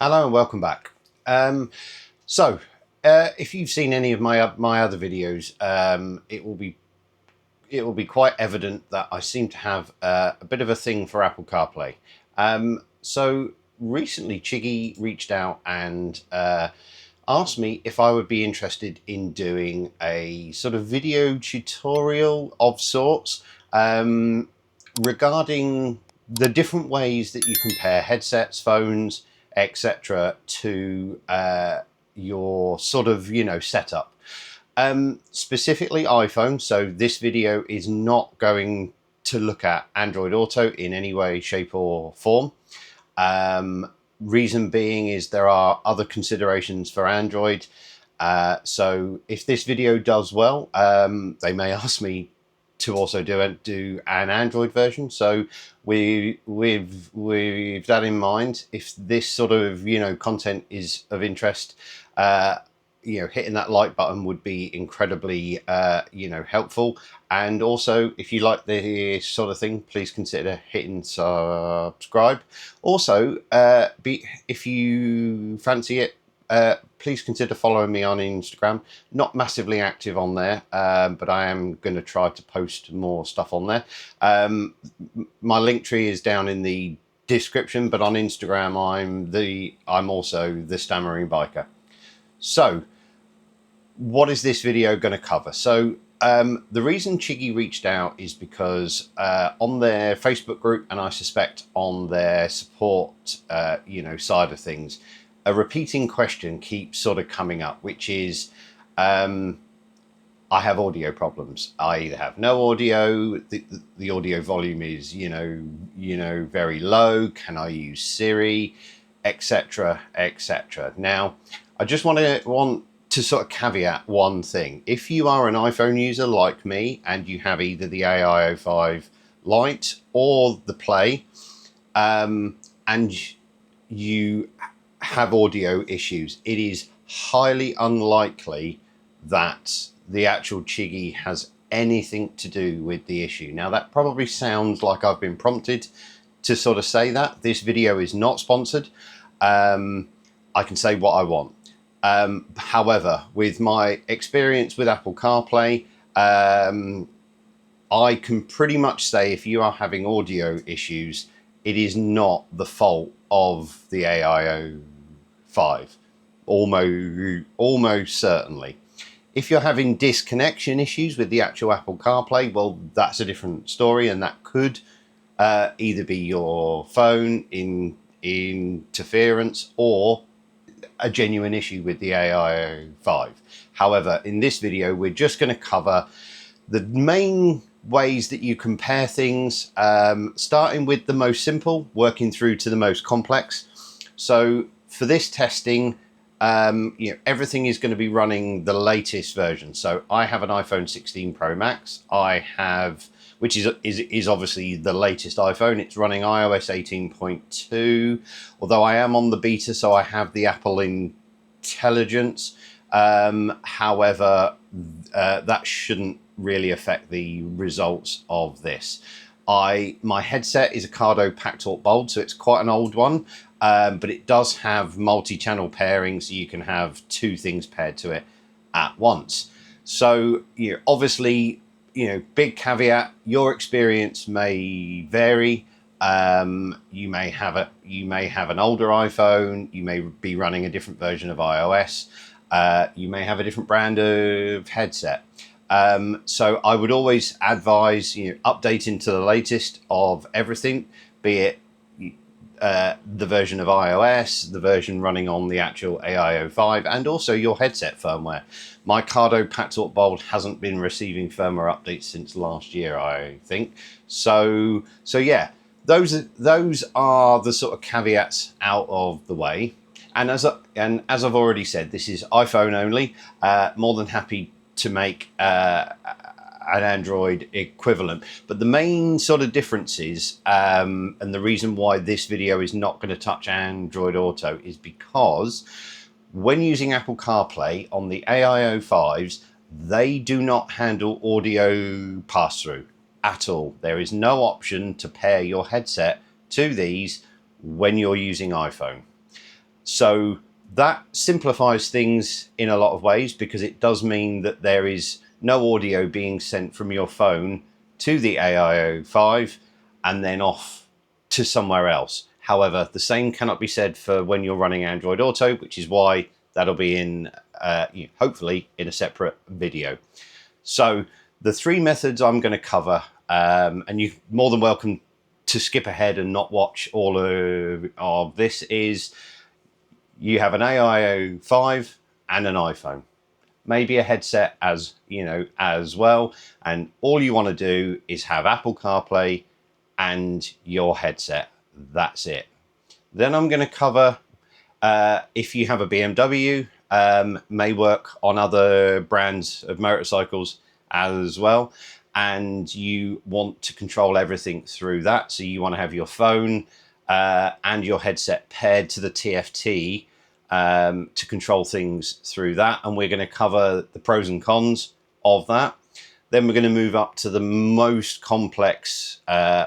Hello and welcome back. If you've seen any of my other videos, it will be quite evident that I seem to have a bit of a thing for Apple CarPlay. So recently, CHIGEE reached out and asked me if I would be interested in doing a sort of video tutorial of sorts regarding the different ways that you compare headsets, phones, etc. to your sort of, setup. Specifically iPhone, so this video is not going to look at Android Auto in any way, shape or form. Reason being is there are other considerations for Android. So if this video does well, they may ask me to also do an Android version. So with that in mind, if this sort of content is of interest, hitting that like button would be incredibly helpful. And also, if you like this sort of thing, please consider hitting subscribe. Also, if you fancy it, please consider following me on Instagram. Not massively active on there, but I am going to try to post more stuff on there. My link tree is down in the description, but on Instagram I'm also the Stammering Biker. So what is this video going to cover? So the reason CHIGEE reached out is because on their Facebook group, and I suspect on their support side of things, a repeating question keeps sort of coming up, which is I have audio problems. I either have no audio, the audio volume is very low, can I use Siri, etc, etc. Now I just want to sort of caveat one thing. If you are an iPhone user like me and you have either the AIO-5 Lite or the Play, and you have audio issues, it is highly unlikely that the actual CHIGEE has anything to do with the issue. Now that probably sounds like I've been prompted to sort of say that. This video is not sponsored. I can say what I want. However, with my experience with Apple CarPlay, I can pretty much say if you are having audio issues, it is not the fault of the AIO-5, almost certainly. If you're having disconnection issues with the actual Apple CarPlay, well, that's a different story, and that could either be your phone in interference or a genuine issue with the AIO-5. However, in this video, we're just going to cover the main ways that you compare things, starting with the most simple, working through to the most complex. So for this testing, everything is going to be running the latest version. So I have an iPhone 16 Pro Max. Which is obviously the latest iPhone. It's running iOS 18.2, although I am on the beta, so I have the Apple Intelligence. However, that shouldn't really affect the results of this. My headset is a Cardo Pactalk Bold, so it's quite an old one, but it does have multi-channel pairing, so you can have two things paired to it at once. So obviously, big caveat, your experience may vary. You may have an older iPhone, you may be running a different version of iOS, you may have a different brand of headset. So I would always advise updating to the latest of everything, be it the version of iOS, the version running on the actual AIO-5, and also your headset firmware. My Cardo Pactalk Bold hasn't been receiving firmware updates since last year, I think. So yeah, those are the sort of caveats out of the way. And as I've already said, this is iPhone only. More than happy to make an Android equivalent, but the main sort of difference is, and the reason why this video is not going to touch Android Auto, is because when using Apple CarPlay on the AIO-5s, they do not handle audio pass-through at all. There is no option to pair your headset to these when you're using iPhone. So that simplifies things in a lot of ways, because it does mean that there is no audio being sent from your phone to the AIO-5 and then off to somewhere else. However, the same cannot be said for when you're running Android Auto, which is why that'll be in hopefully in a separate video. So the three methods I'm going to cover, and you're more than welcome to skip ahead and not watch all of this, is you have an AIO-5 and an iPhone, maybe a headset as well, and all you want to do is have Apple CarPlay and your headset. That's it. Then I'm going to cover if you have a BMW, may work on other brands of motorcycles as well, and you want to control everything through that. So you want to have your phone and your headset paired to the TFT to control things through that. And we're going to cover the pros and cons of that. Then we're going to move up to the most complex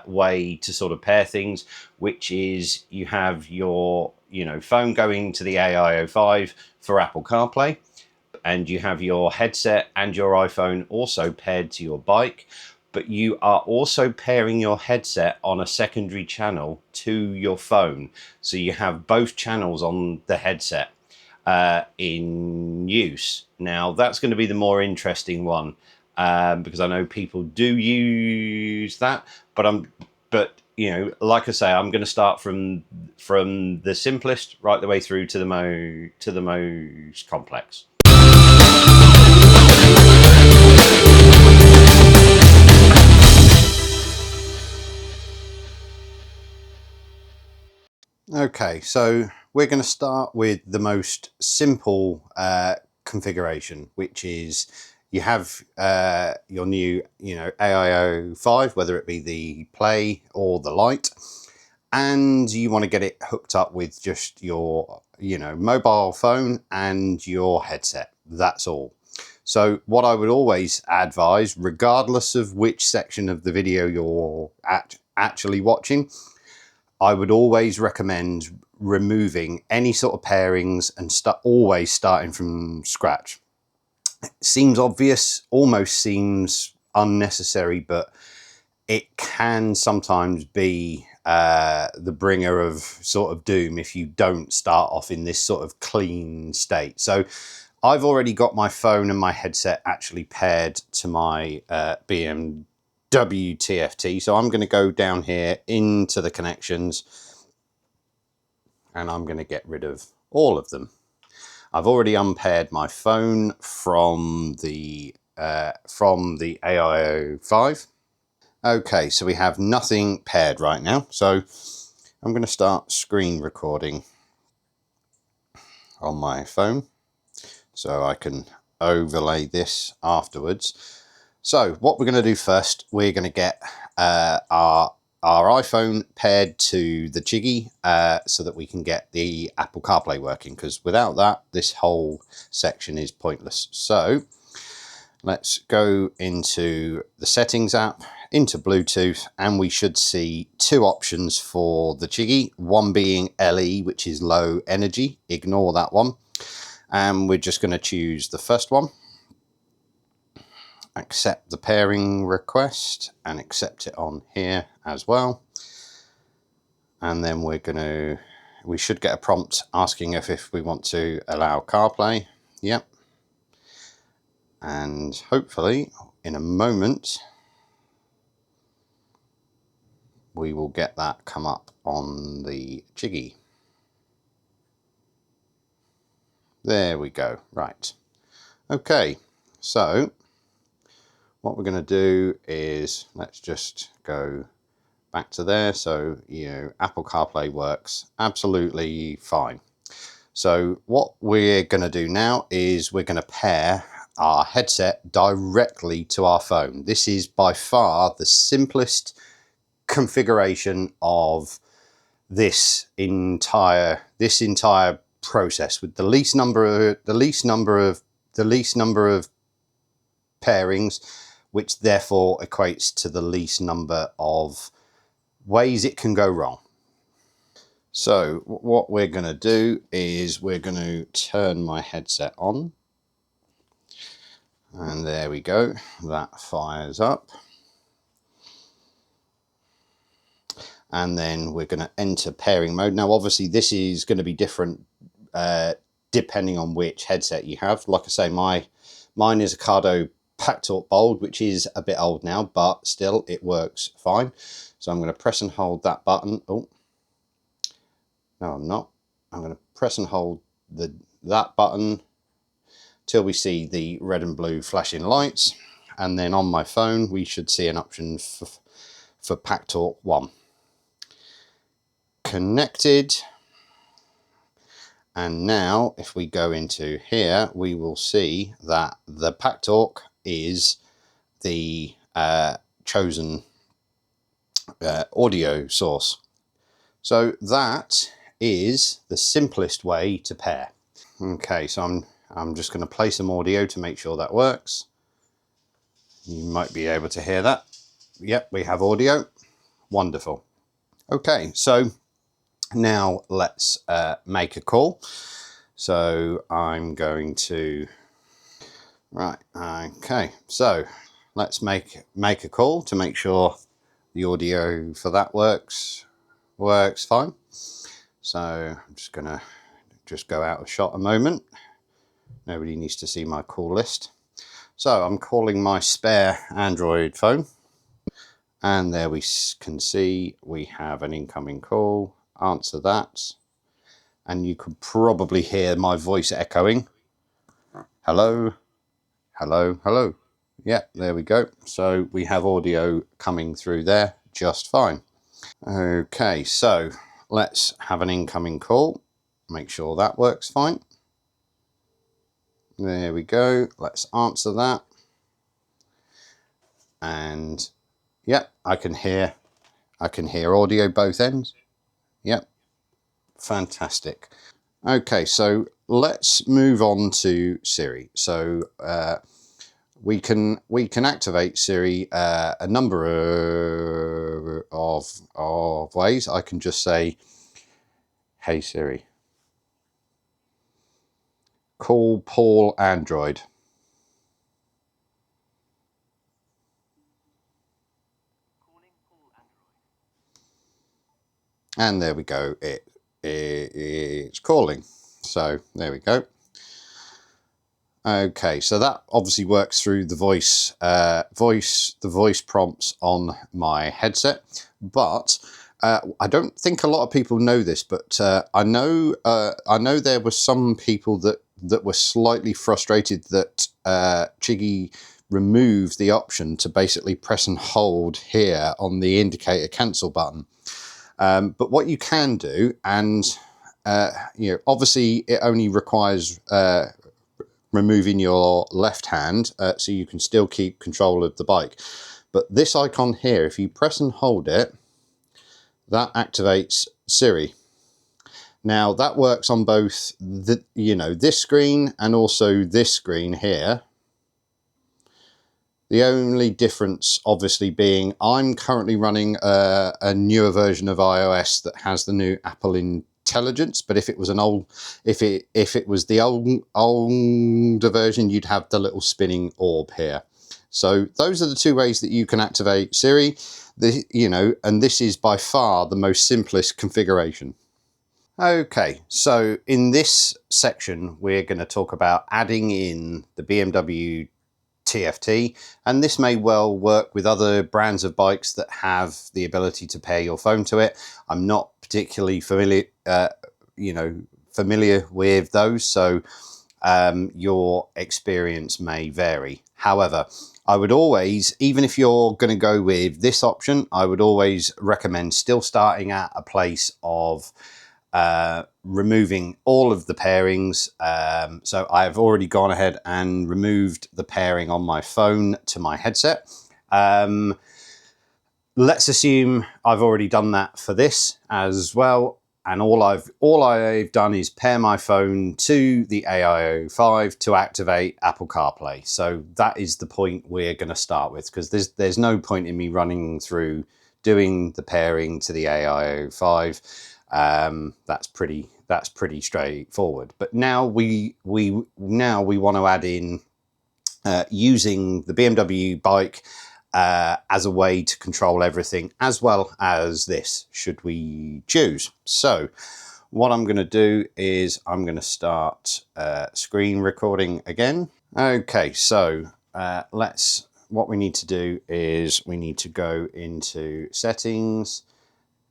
way to sort of pair things, which is you have your phone going to the AIO-5 for Apple CarPlay, and you have your headset and your iPhone also paired to your bike, but you are also pairing your headset on a secondary channel to your phone. So you have both channels on the headset in use. Now that's going to be the more interesting one, because I know people do use that, but like I say, I'm going to start from the simplest right the way through to the most complex. Okay, so we're going to start with the most simple configuration, which is you have your new AIO-5, whether it be the Play or the Lite, and you want to get it hooked up with just your mobile phone and your headset. That's all. So what I would always advise, regardless of which section of the video you're actually watching, I would always recommend removing any sort of pairings and always starting from scratch. It seems obvious, almost seems unnecessary, but it can sometimes be the bringer of sort of doom if you don't start off in this sort of clean state. So I've already got my phone and my headset actually paired to my BMW TFT. So I'm going to go down here into the connections and I'm going to get rid of all of them. I've already unpaired my phone from the AIO-5. Okay, so we have nothing paired right now. So I'm going to start screen recording on my phone so I can overlay this afterwards. So what we're going to do first, we're going to get our iPhone paired to the CHIGEE so that we can get the Apple CarPlay working, because without that, this whole section is pointless. So let's go into the settings app, into Bluetooth, and we should see two options for the CHIGEE, one being LE, which is low energy. Ignore that one. And we're just going to choose the first one. Accept the pairing request and accept it on here as well. And then we should get a prompt asking if we want to allow CarPlay. Yep. And hopefully in a moment we will get that come up on the CHIGEE. There we go. Right. Okay. So what we're going to do is let's just go back to there. So, Apple CarPlay works absolutely fine. So what we're going to do now is we're going to pair our headset directly to our phone. This is by far the simplest configuration of this entire process, with the least number of pairings, which therefore equates to the least number of ways it can go wrong. So what we're going to do is we're going to turn my headset on. And there we go. That fires up. And then we're going to enter pairing mode. Now, obviously, this is going to be different depending on which headset you have. Like I say, mine is a Cardo PackTalk Bold, which is a bit old now, but still it works fine. So I'm going to press and hold that button. Oh, no, I'm not. I'm going to press and hold that button till we see the red and blue flashing lights. And then on my phone, we should see an option for PackTalk 1. Connected. And now if we go into here, we will see that the PackTalk is the chosen audio source. So that is the simplest way to pair. Okay, so I'm just going to play some audio to make sure that works. You might be able to hear that. Yep, we have audio. Wonderful. Okay, so now let's make a call. So I'm going to, right, okay, so let's make a call to make sure the audio for that works fine. So I'm just gonna go out of shot a moment. Nobody needs to see my call list. So I'm calling my spare Android phone, and there we can see we have an incoming call. Answer that, and you could probably hear my voice echoing. Hello, hello, hello. Yeah, there we go. So we have audio coming through there just fine. Okay, so let's have an incoming call. Make sure that works fine. There we go. Let's answer that. And yeah, I can hear audio both ends. Yep, fantastic. Okay, so let's move on to Siri. So we can activate Siri a number of ways. I can just say, "Hey Siri, call Paul Android." And there we go. It's calling. So there we go. Okay, so that obviously works through the voice prompts on my headset, but I don't think a lot of people know this, but I know there were some people that were slightly frustrated that CHIGEE removed the option to basically press and hold here on the indicator cancel button. But what you can do, and obviously it only requires removing your left hand, so you can still keep control of the bike. But this icon here, if you press and hold it, that activates Siri. Now that works on both this screen and also this screen here. The only difference obviously being I'm currently running a newer version of iOS that has the new Apple Intelligence, but if it was if it was the older version, you'd have the little spinning orb here. So those are the two ways that you can activate Siri. And this is by far the most simplest configuration. Okay, so in this section we're going to talk about adding in the BMW TFT, and this may well work with other brands of bikes that have the ability to pair your phone to it. I'm not particularly familiar with those, so your experience may vary. However, I would always, even if you're going to go with this option, I would always recommend still starting at a place of removing all of the pairings. So I've already gone ahead and removed the pairing on my phone to my headset. Let's assume I've already done that for this as well. And all I've done is pair my phone to the AIO-5 to activate Apple CarPlay. So that is the point we're going to start with, because there's no point in me running through doing the pairing to the AIO-5. That's pretty straightforward. But now we want to add in using the BMW bike as a way to control everything, as well as this, should we choose. So what I'm going to do is I'm going to start screen recording again. Okay, so what we need to do is we need to go into settings,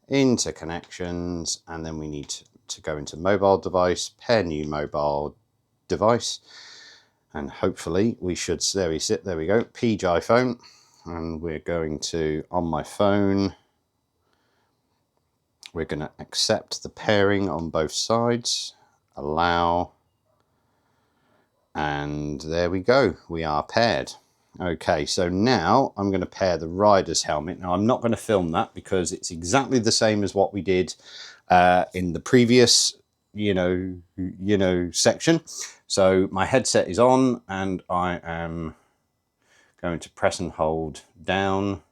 into connections, and then we need to go into mobile device, pair new mobile device, and hopefully we should, there we go, CHIGEE phone, and we're going to, on my phone, we're going to accept the pairing on both sides, allow, and there we go, we are paired. Okay, so now I'm going to pair the rider's helmet. Now I'm not going to film that because it's exactly the same as what we did in the previous, section. So my headset is on and I am going to press and hold down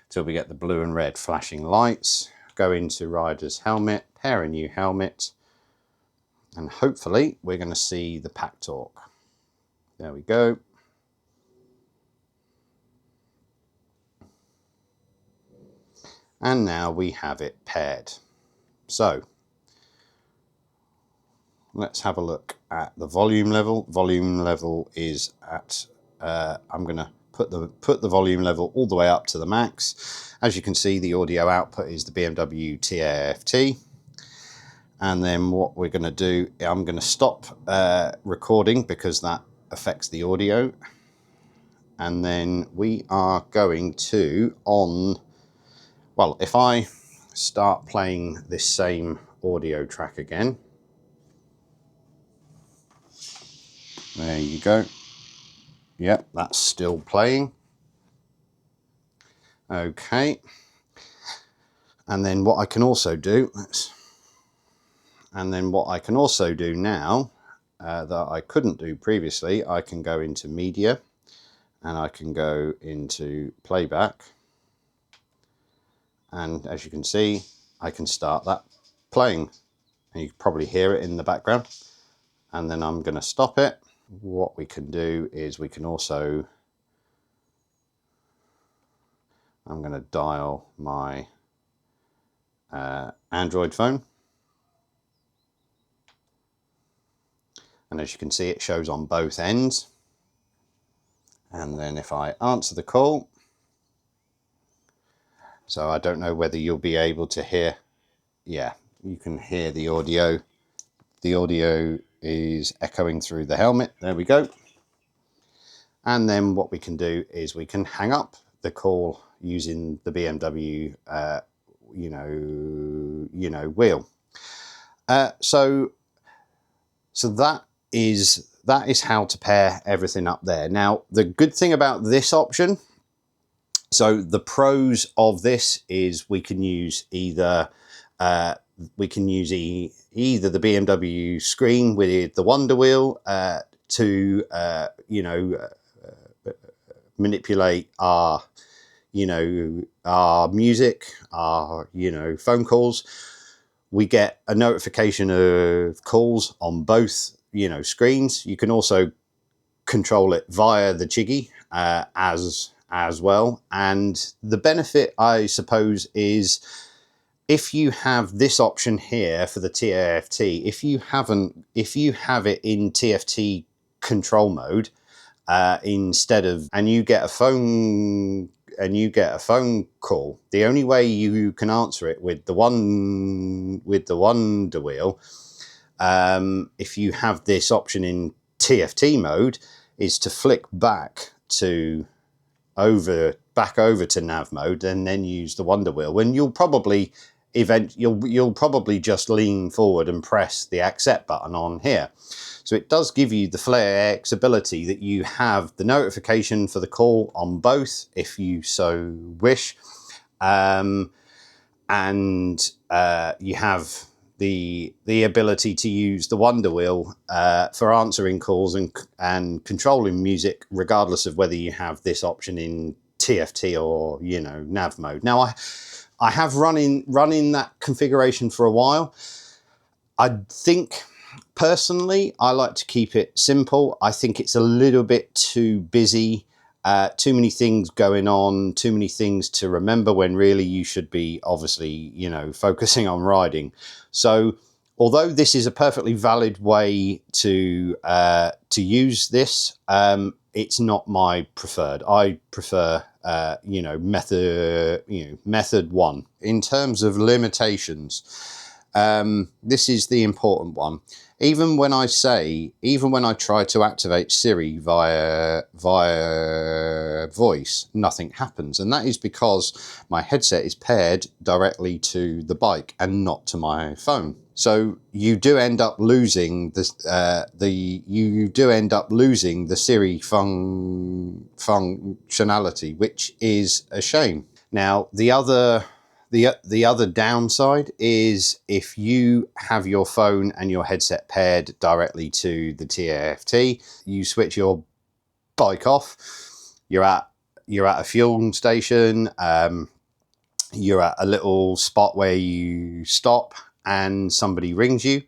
till we get the blue and red flashing lights. Go into rider's helmet, pair a new helmet, and hopefully we're going to see the pack talk. There we go. And now we have it paired. So let's have a look at the volume level. Volume level is at, I'm going to put the volume level all the way up to the max. As you can see, the audio output is the BMW TFT. And then what we're going to do, I'm going to stop recording because that affects the audio. And then we are going to well, if I start playing this same audio track again, there you go. Yep, that's still playing. Okay. And then what I can also do, now that I couldn't do previously, I can go into media and I can go into playback. And as you can see, I can start that playing. And you can probably hear it in the background. And then I'm going to stop it. What we can do is we can also, I'm going to dial my Android phone. And as you can see, it shows on both ends. And then if I answer the call, so I don't know whether you'll be able to hear. Yeah, you can hear the audio. The audio is echoing through the helmet. There we go. And then what we can do is we can hang up the call using the BMW, wheel. So that is how to pair everything up there. Now, the good thing about this option, so the pros of this is we can use either the BMW screen with the Wonder Wheel to manipulate our music, our phone calls. We get a notification of calls on both screens. You can also control it via the CHIGEE as well. And the benefit, I suppose, is if you have this option here for the TFT, if you have it in TFT control mode instead of, and you get a phone call, the only way you can answer it with the Wonder Wheel, if you have this option in TFT mode, is to flick back over to nav mode and then use the Wonder Wheel. When you'll probably just lean forward and press the accept button on here. So it does give you the flexibility that you have the notification for the call on both if you so wish, and you have the ability to use the Wonder Wheel for answering calls and controlling music, regardless of whether you have this option in TFT or nav mode. Now I have running that configuration for a while. I think personally, I like to keep it simple. I think it's a little bit too busy, too many things going on, too many things to remember when really you should be obviously, you know, focusing on riding. So although this is a perfectly valid way to use this, it's not my preferred. I prefer, you know, method one. In terms of limitations, this is the important one. Even when I try to activate Siri via voice, nothing happens. And that is because my headset is paired directly to the bike and not to my phone. So you do end up losing the Siri functionality, which is a shame. Now, the other downside is if you have your phone and your headset paired directly to the TFT, you switch your bike off, you're at a fuel station, you're at a little spot where you stop and somebody rings you.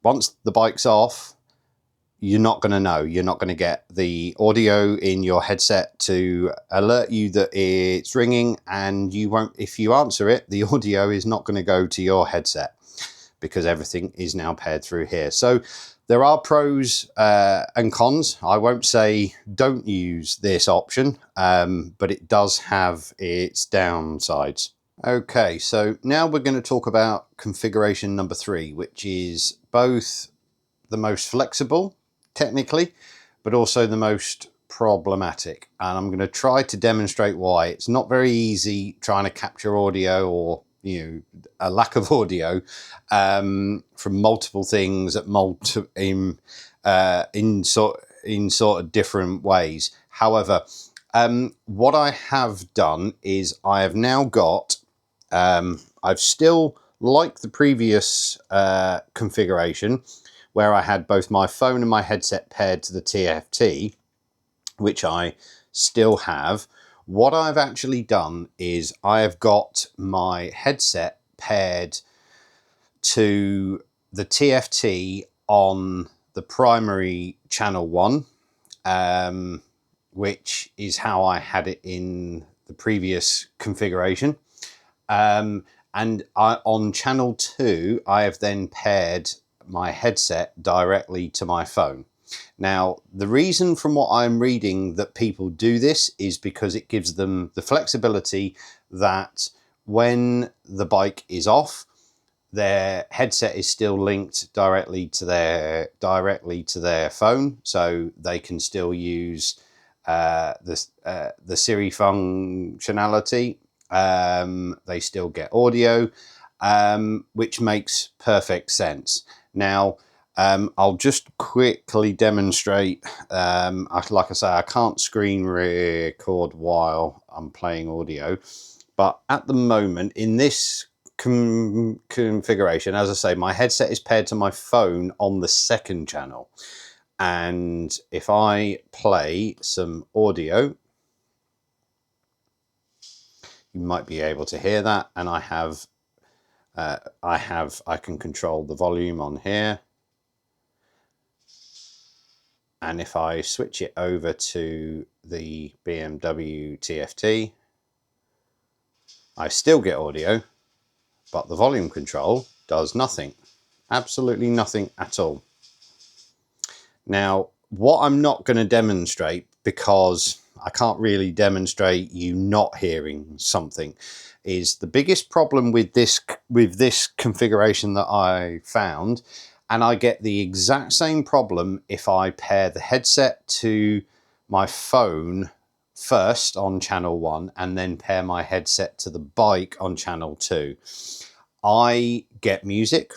Once the bike's off, you're not going to know. You're not going to get the audio in your headset to alert you that it's ringing, and you won't, if you answer it, the audio is not going to go to your headset because everything is now paired through here. So there are pros and cons. I won't say don't use this option, but it does have its downsides. Okay, so now we're going to talk about configuration number 3, which is both the most flexible technically, but also the most problematic. And I'm going to try to demonstrate why. It's not very easy trying to capture audio, or, you know, a lack of audio from multiple things at in sort of different ways. However, what I have done is I have now got, I've still, like the previous configuration, where I had both my phone and my headset paired to the TFT, which I still have. What I've actually done is I have got my headset paired to the TFT on the primary channel 1, which is how I had it in the previous configuration. And on channel 2, I have then paired my headset directly to my phone. Now, the reason from what I'm reading that people do this is because it gives them the flexibility that when the bike is off, their headset is still linked directly to their phone, so they can still use the Siri functionality. They still get audio, which makes perfect sense. Now, I'll just quickly demonstrate. Like I say, I can't screen record while I'm playing audio, but at the moment in this configuration, as I say, my headset is paired to my phone on the 2nd channel. And if I play some audio, you might be able to hear that. And I can control the volume on here. And if I switch it over to the BMW TFT, I still get audio, but the volume control does nothing. Absolutely nothing at all. Now, what I'm not going to demonstrate, because I can't really demonstrate you not hearing something, is the biggest problem with this configuration that I found. And I get the exact same problem if I pair the headset to my phone first on channel 1 and then pair my headset to the bike on channel 2. I get music,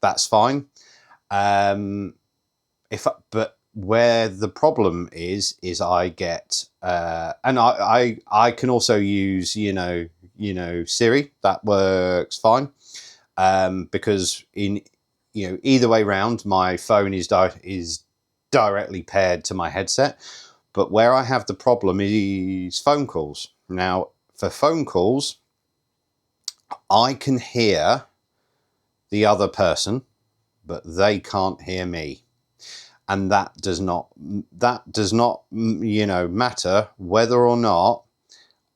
that's fine. But where the problem is I get and I can also use Siri. That works fine, because either way round, my phone is directly paired to my headset. But where I have the problem is phone calls. Now, for phone calls, I can hear the other person, but they can't hear me. And that does not, you know, matter whether or not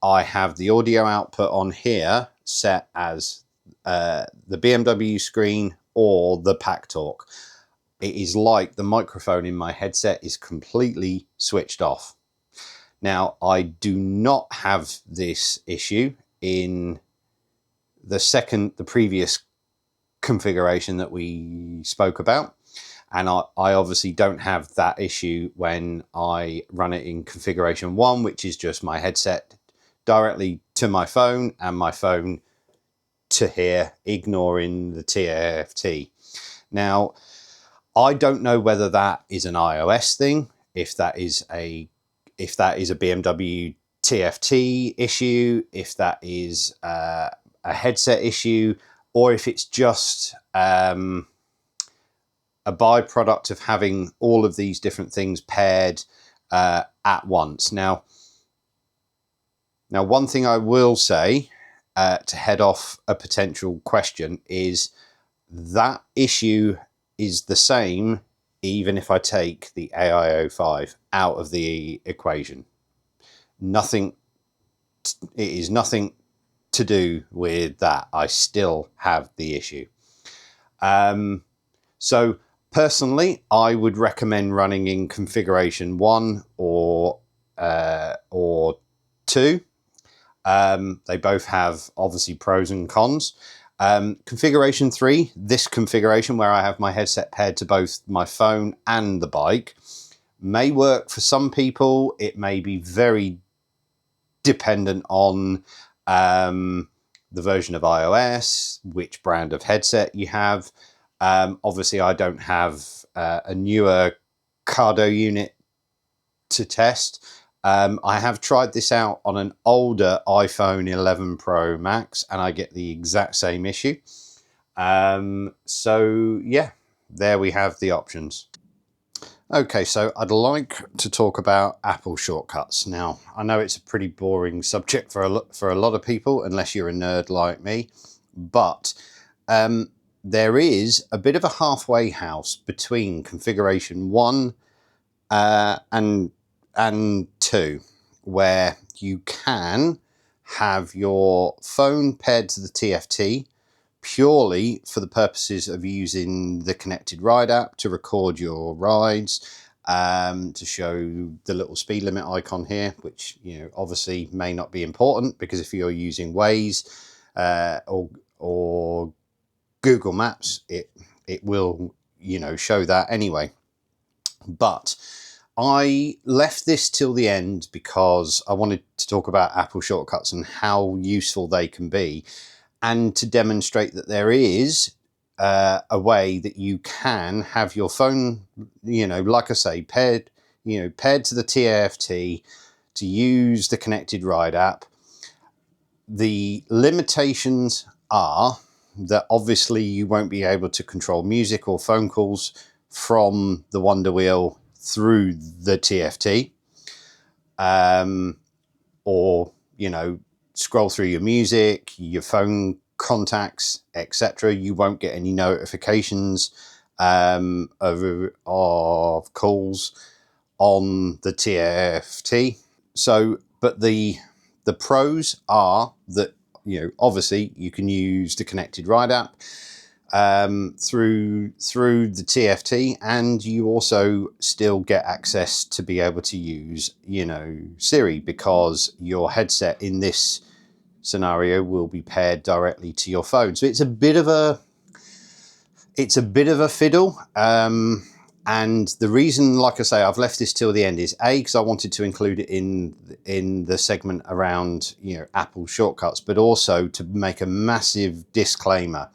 I have the audio output on here set as the BMW screen or the Pack Talk. It is like the microphone in my headset is completely switched off. Now, I do not have this issue in the previous configuration that we spoke about. And I obviously don't have that issue when I run it in configuration 1, which is just my headset directly to my phone and my phone to here, ignoring the TFT. Now, I don't know whether that is an iOS thing, if that is a BMW TFT issue, if that is a headset issue, or if it's just a byproduct of having all of these different things paired at once. Now, one thing I will say to head off a potential question is that issue is the same even if I take the AIO-5 out of the equation. It is nothing to do with that. I still have the issue. So personally, I would recommend running in configuration 1 or 2. They both have obviously pros and cons. Configuration 3, this configuration where I have my headset paired to both my phone and the bike, may work for some people. It may be very dependent on the version of iOS, which brand of headset you have. Obviously, I don't have a newer Cardo unit to test. I have tried this out on an older iPhone 11 Pro Max, and I get the exact same issue. So yeah, there we have the options. Okay, so I'd like to talk about Apple shortcuts. Now, I know it's a pretty boring subject for a lot of people, unless you're a nerd like me, but there is a bit of a halfway house between configuration 1 and 2, where you can have your phone paired to the TFT purely for the purposes of using the Connected Ride app to record your rides, to show the little speed limit icon here, which, you know, obviously may not be important, because if you're using Waze or Google Maps, it will, you know, show that anyway. But I left this till the end because I wanted to talk about Apple shortcuts and how useful they can be, and to demonstrate that there is a way that you can have your phone, you know, like I say, paired to the TFT to use the Connected Ride app. The limitations are that obviously you won't be able to control music or phone calls from the Wonder Wheel through the TFT, or, you know, scroll through your music, your phone contacts, etc. You won't get any notifications of calls on the TFT. So, but the pros are that, you know, obviously you can use the Connected Ride app through the TFT, and you also still get access to be able to use, you know, Siri, because your headset in this scenario will be paired directly to your phone. So it's a bit of a fiddle. And the reason, like I say, I've left this till the end is A, because I wanted to include it in the segment around, you know, Apple shortcuts, but also to make a massive disclaimer.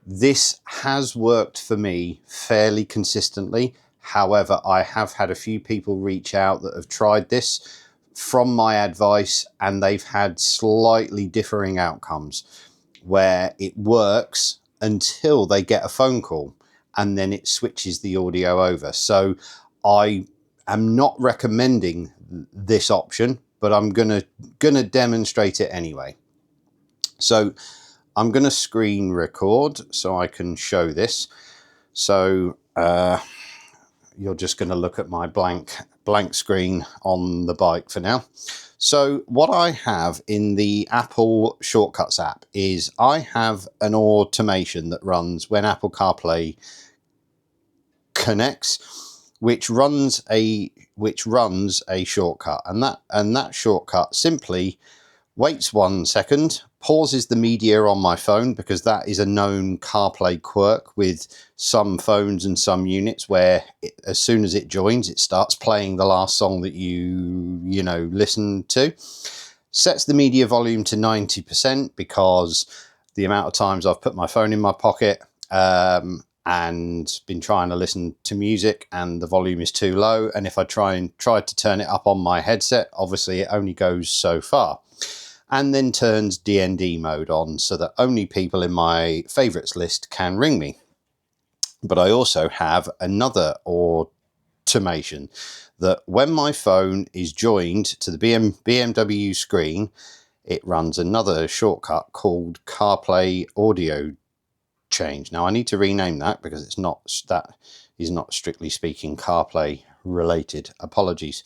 This has worked for me fairly consistently. However, I have had a few people reach out that have tried this from my advice, and they've had slightly differing outcomes, where it works until they get a phone call and then it switches the audio over. So I am not recommending this option, but I'm gonna demonstrate it anyway. So I'm going to screen record so I can show this. So you're just going to look at my blank screen on the bike for now. So what I have in the Apple Shortcuts app is I have an automation that runs when Apple CarPlay connects, which runs a shortcut, and that shortcut simply waits 1 second, pauses the media on my phone, because that is a known CarPlay quirk with some phones and some units, where as soon as it joins, it starts playing the last song that you listen to. Sets the media volume to 90%, because the amount of times I've put my phone in my pocket and been trying to listen to music and the volume is too low, and if I try to turn it up on my headset, obviously it only goes so far. And then turns DND mode on so that only people in my favorites list can ring me. But I also have another automation that when my phone is joined to the BMW screen, it runs another shortcut called CarPlay Audio Change. Now I need to rename that, because that is not strictly speaking CarPlay related. Apologies.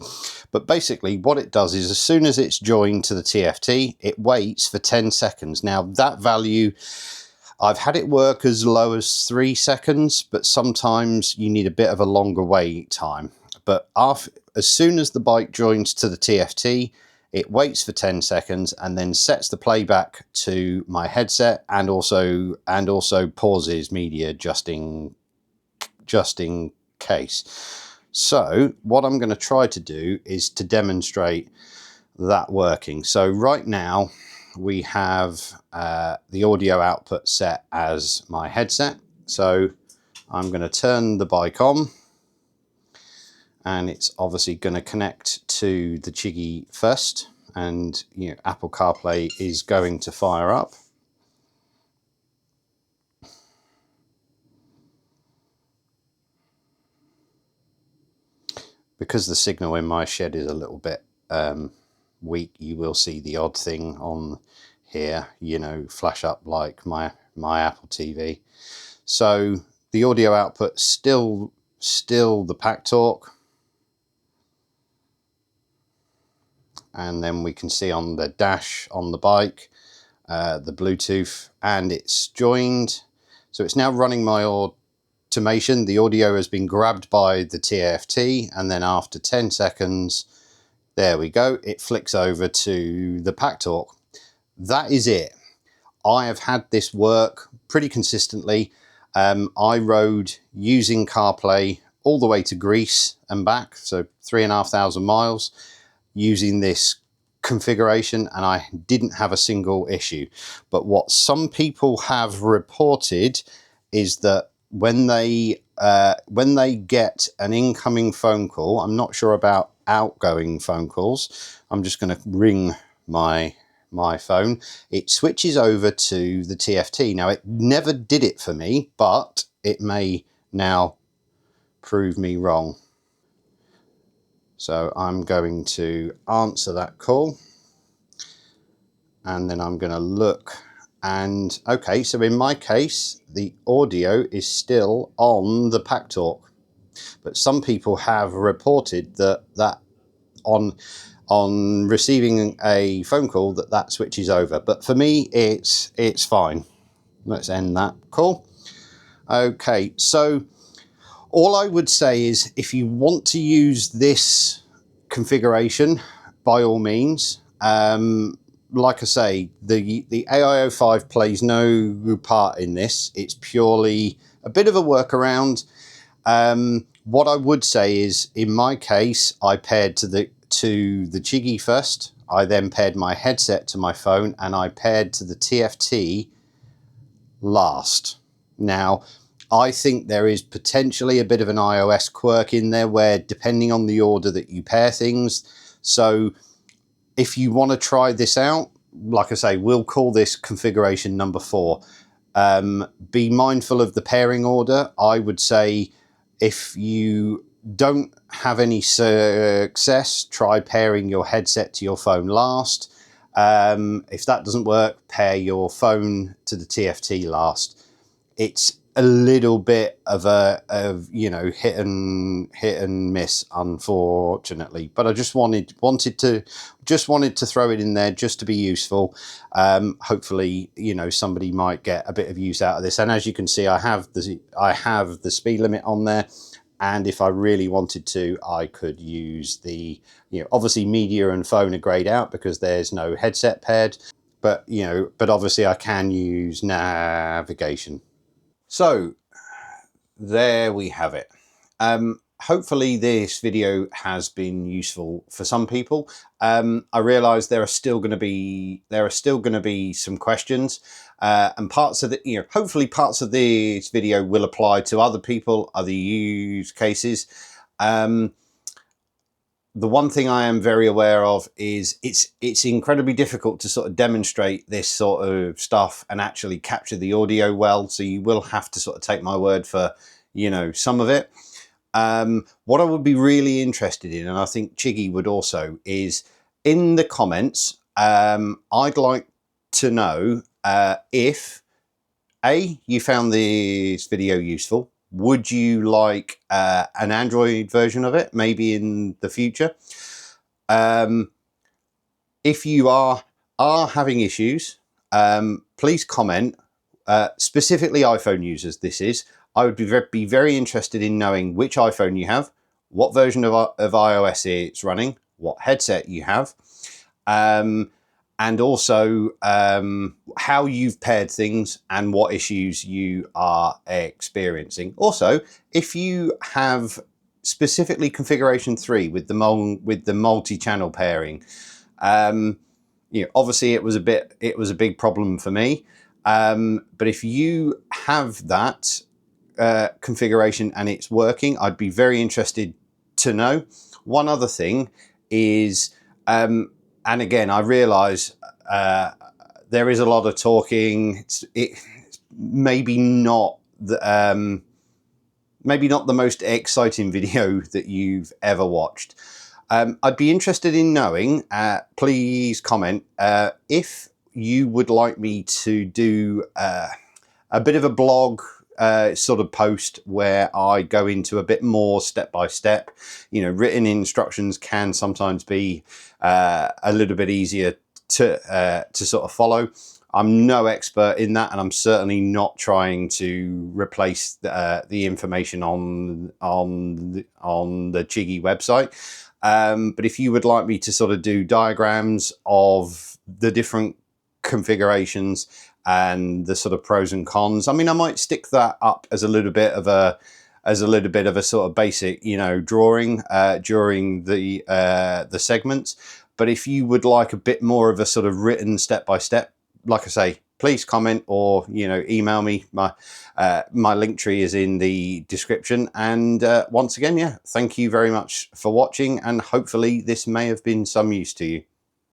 But basically what it does is, as soon as it's joined to the TFT, it waits for 10 seconds. Now that value, I've had it work as low as 3 seconds, but sometimes you need a bit of a longer wait time. But as soon as the bike joins to the TFT, it waits for 10 seconds and then sets the playback to my headset, and also pauses media just in case. So what I'm going to try to do is to demonstrate that working. So right now we have the audio output set as my headset. So I'm going to turn the bike on, and it's obviously going to connect to the CHIGEE first, and Apple CarPlay is going to fire up. Because the signal in my shed is a little bit weak, you will see the odd thing on here, flash up like my Apple TV. So the audio output still the pack torque, and then we can see on the dash on the bike the Bluetooth, and it's joined. So it's now running my automation. The audio has been grabbed by the TFT, and then after 10 seconds, there we go, it flicks over to the pack torque. That is it. I have had this work pretty consistently. I rode using CarPlay all the way to Greece and back, so 3,500 miles, using this configuration, and I didn't have a single issue. But what some people have reported is that when they get an incoming phone call, I'm not sure about outgoing phone calls, I'm just going to ring my phone, it switches over to the TFT. Now, it never did it for me, but it may now prove me wrong. So I'm going to answer that call, and then I'm going to look, and okay, so in my case the audio is still on the pack torque, but some people have reported that on receiving a phone call that switches over, but for me it's fine. Let's end that call. Okay, so all I would say is, if you want to use this configuration, by all means. Like I say, the AIO-5 plays no part in this. It's purely a bit of a workaround. What I would say is, in my case, I paired to the CHIGEE first. I then paired my headset to my phone, and I paired to the TFT last. Now, I think there is potentially a bit of an iOS quirk in there, where depending on the order that you pair things. So if you want to try this out, like I say, we'll call this configuration number 4. Be mindful of the pairing order. I would say, if you don't have any success, try pairing your headset to your phone last. If that doesn't work, pair your phone to the TFT last. It's a little bit of you know, hit and miss, unfortunately, but I just wanted to throw it in there just to be useful. Hopefully, you know, somebody might get a bit of use out of this. And as you can see, I have the speed limit on there, and if I really wanted to, I could use the, you know, obviously media and phone are grayed out because there's no headset paired, but you know, but obviously I can use navigation. So there we have it. Hopefully this video has been useful for some people. I realize there are still going to be some questions, and parts of the, you know, hopefully parts of this video will apply to other people, other use cases. The one thing I am very aware of is it's incredibly difficult to sort of demonstrate this sort of stuff and actually capture the audio well. So you will have to sort of take my word for, you know, some of it. What I would be really interested in, and I think CHIGEE would also, is in the comments, I'd like to know if you found this video useful. Would you like an Android version of it, maybe in the future? If you are having issues, please comment. Specifically iPhone users, this is. I would be very interested in knowing which iPhone you have, what version of iOS it's running, what headset you have, and also how you've paired things and what issues you are experiencing. Also, if you have specifically configuration 3 with the multi-channel pairing, you know, obviously it was a big problem for me, but if you have that configuration and it's working, I'd be very interested to know. One other thing is, and again, I realize there is a lot of talking. It's maybe not the most exciting video that you've ever watched. I'd be interested in knowing, please comment, if you would like me to do a bit of a blog sort of post where I go into a bit more step by step. You know, written instructions can sometimes be a little bit easier to sort of follow. I'm no expert in that, and I'm certainly not trying to replace the information on the CHIGEE website. But if you would like me to sort of do diagrams of the different configurations and the sort of pros and cons, I mean, I might stick that up as a little bit of a sort of basic, you know, drawing during the segments. But if you would like a bit more of a sort of written step by step, like I say, please comment or, you know, email me. My link tree is in the description. And once again, yeah, thank you very much for watching, and hopefully this may have been some use to you.